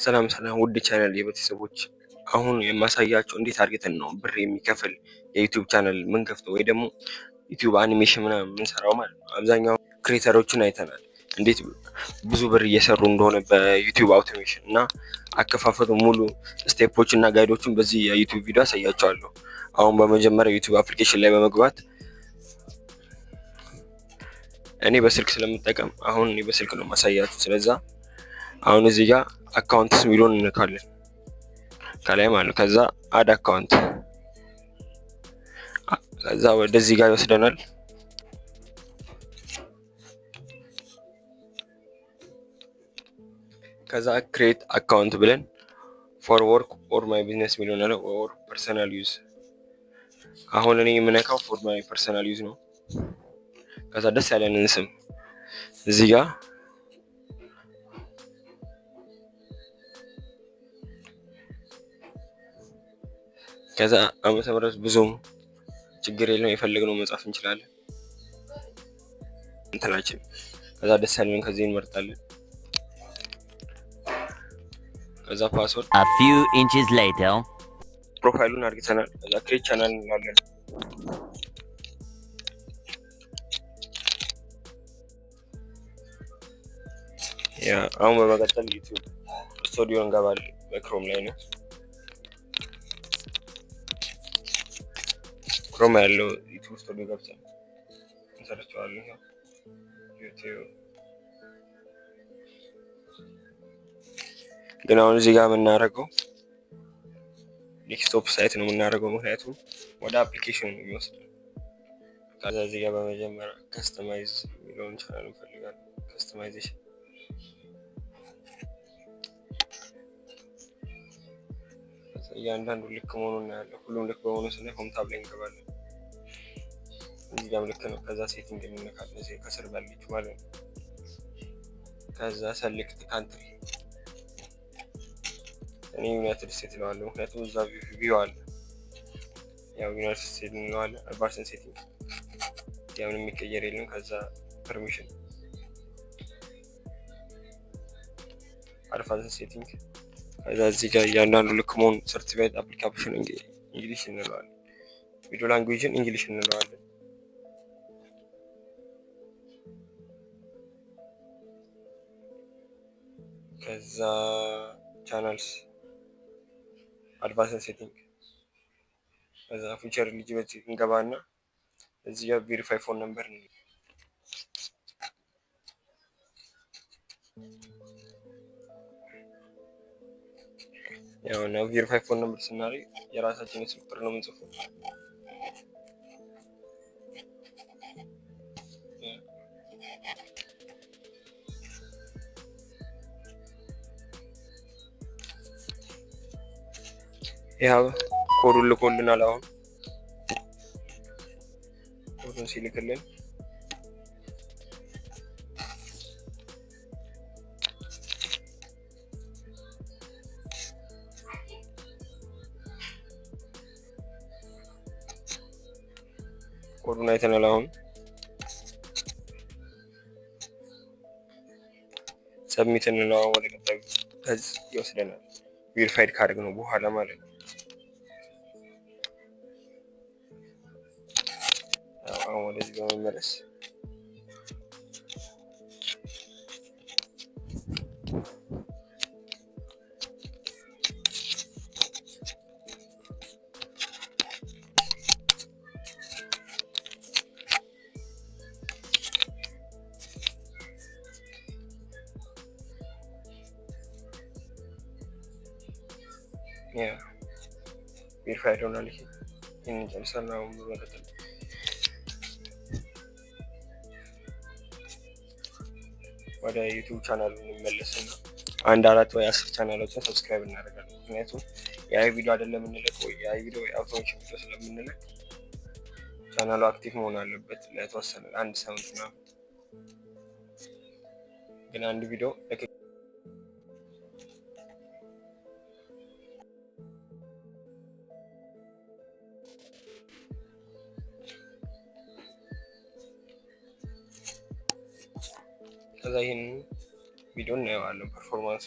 ሰላም ውድ ቻናል የቤተሰቦች አሁን የማሳያቸው እንዴት አድርገን ነው ብር የሚከፍል የዩቲዩብ ቻናል ምን ከፍተው ወይ ደግሞ ዩቲዩብ አኒሜሽን ምናምን የምንሰራው ማለት ነው። አብዛኛው ክሬተሮችን አይተናል እንዴት ብዙ ብር እየሰሩ እንደሆነ በዩቲዩብ አውቶሜሽን እና አከፋፈቱ ሙሉ ስቴፖች እና ጋይዶችን በዚህ የዩቲዩብ ቪዲዮ አሳያቸዋለሁ። አሁን በመጀመሪያ ዩቲዩብ አፕሊኬሽን ላይ በመግባት እኔ በስልክ ስለምጠቀም አሁን እኔ በስልክ ነው ማሳያችሁ። ስለዛ አሁን እዚህ ጋር አካውንትስ ሚሊዮን እንነካለን ከላይ ማለት ከዛ አድ አካውንት ከዛ ወደዚህ ጋር ይወስደናል። ከዛ ክሬት አካውንት ብለን ፎር ወርክ ኦር ማይ ቢዝነስ ሚሊዮን አለ ኦር ፐርሰናል ዩዝ። አሁን እኔ የምነካው ፎር ማይ ፐርሰናል ዩዝ ነው። ከዛ ደስ ያለንን ስም እዚህ ጋር ከዛ ዓመተ ምህረት ብዙም ችግር የለም የፈለግነው መጻፍ እንችላለን እንትናችን። ከዛ ደስ ያለንን ከዚህ እንመርጣለን። ከዛ ፓስወርድ a few inches later ፕሮፋይሉን አድርገናል። ከዛ ክሬት ቻናል እንላለን። ያ አሁን በመቀጠል ዩቲዩብ ስቱዲዮ እንገባለን። በክሮም ላይ ነው ክሮም ያለው ዩቲዩብ ስቱዲዮ ገብተን እንሰርቻለን። ዩቲዩብ ግን አሁን እዚህ ጋር የምናደርገው ዴስክቶፕ ሳይት ነው የምናደርገው፣ ምክንያቱም ወደ አፕሊኬሽን ነው የሚወስደው። ከዛ እዚህ ጋር በመጀመሪያ ከስተማይዝ የሚለውን ቻናል እንፈልጋለን። ከስተማይዜሽን እያንዳንዱ ልክ መሆኑን እናያለን። ሁሉም ልክ በሆኑ ስናይ ሆም ታብ ላይ እንገባለን። እዚህ ጋር ልክ ነው። ከዛ ሴቲንግ እንነካለን እዚህ ከስር ባለች ማለት ነው። ከዛ ሰሌክት ካንትሪ እኔ ዩናይትድ ስቴትስ እለዋለሁ፣ ምክንያቱም እዛ ቪው አለ። ያው ዩናይትድ ስቴትስ እንለዋለን። አድቫንስድ ሴቲንግ ያው ምንም የሚቀየር የለም። ከዛ ፐርሚሽን አድቫንስድ ሴቲንግ ከዛ እዚህ ጋር እያንዳንዱ ልክ መሆኑን ሰርቲፊኬት አፕሊኬሽን እንግሊሽ እንለዋለን። ቪዲዮ ላንጉዌጅን እንግሊሽ እንለዋለን። ከዛ ቻናልስ አድቫንስድ ሴቲንግ ከዛ ፊቸር ኤሊጂቢሊቲ እንገባና እዚህ ጋር ቬሪፋይ ፎን ነምበር ነው። ያው እና ቬሪፋይ ፎን ነምበር ስናደርግ የራሳችንን ስልክ ቁጥር ነው የምንጽፈው። ያው ኮዱን ልኮልናል። አሁን ኮዱን ሲልክልን ኮዱን አይተናል። አሁን ሰብሚት እንለው ወደ ቀጣዩ ከዚህ ይወስደናል። ቬሪፋይድ ካደረግነው በኋላ ማለት ነው። አሁን ወደዚህ በመመለስ ቬሪፋይድ ሆናል። ይሄን ጨርሰን አሁን በመቀጠል ወደ ዩቲዩብ ቻናሉ እንመለስና 1 4 ወይ 10 ቻናሎችን ሰብስክራይብ እናደርጋለን። ምክንያቱም የአይ ቪዲዮ አይደለም የምንለቀው ወይ የአይ ቪዲዮ አውቶሜሽን ቪዲዮ ስለምንለቅ ቻናሉ አክቲቭ መሆን አለበት ለተወሰነ አንድ ሳምንት ነው። ግን አንድ ቪዲዮ ከዛ ይሄን ቪዲዮ እናየዋለን ፐርፎርማንስ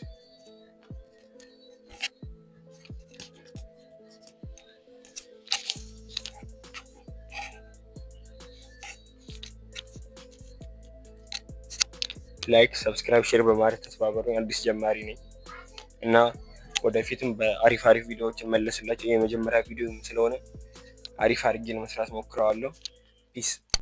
ላይክ፣ ሰብስክራይብ፣ ሼር በማድረግ ተባበሩኝ። አዲስ ጀማሪ ነኝ እና ወደፊትም በአሪፍ ቪዲዮዎች መለስላችሁ። የመጀመሪያ ቪዲዮ ስለሆነ አሪፍ አድርጌ ለመስራት ሞክረዋለሁ። ፒስ